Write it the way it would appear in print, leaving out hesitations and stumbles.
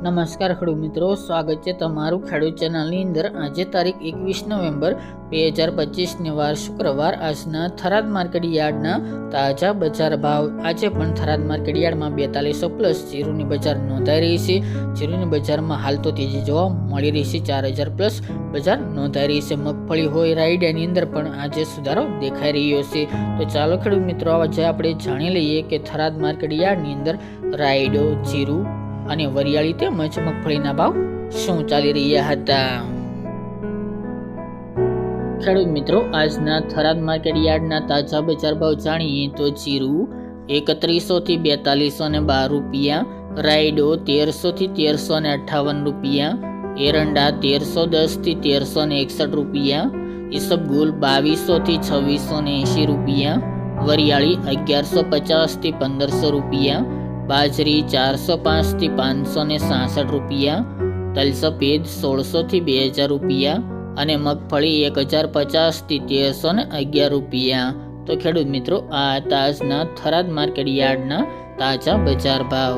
નમસ્કાર ખેડૂત મિત્રો, સ્વાગત છે તમારું ખેડૂત ચેનલની અંદર। આજે તારીખ 21 નવેમ્બર 2025 વાર શુક્રવાર આજના થરાદ માર્કેટ યાર્ડના તાજા બજાર ભાવ। આજે પણ થરાદ માર્કેટ યાર્ડમાં 4200 પ્લસ જીરુની બજાર નોંધાઈ રહી છે। જીરુની બજારમાં હાલ તો તેજી જોવા મળી રહી છે। 4000 પ્લસ બજાર નોંધાઈ રહી છે। મગફળી હોય રાયડાની અંદર પણ આજે સુધારો દેખાઈ રહ્યો છે। તો ચાલો ખેડૂત મિત્રો, આજે આપણે જાણી લઈએ કે થરાદ માર્કેટ યાર્ડની અંદર રાયડો, જીરુ અને વરિયાળી તેમજ મગફળીના ભાવ શું ચાલી રહ્યા હતા। ખેડૂત મિત્રો, આજના થરાદ માર્કેટ યાર્ડના તાજા બજાર ભાવ જાણીએ તો જીરુ 3100 થી 4212 રૂપિયા, રાયડો 1300 થી 1358 રૂપિયા, એરંડા 1310 થી 1361 રૂપિયા, ઈસબગુલ 2200 થી 2680 રૂપિયા, વરિયાળી 1150 થી 1500 રૂપિયા, बाजरी 405 થી 566 રૂપિયા, તલ સફેદ 1600 થી 2000 રૂપિયા અને મગફળી 1050 થી 1311 રૂપિયા। તો ખેડૂત મિત્રો, આ તાજના થરાદ માર્કેટ યાર્ડના તાજા બજાર ભાવ।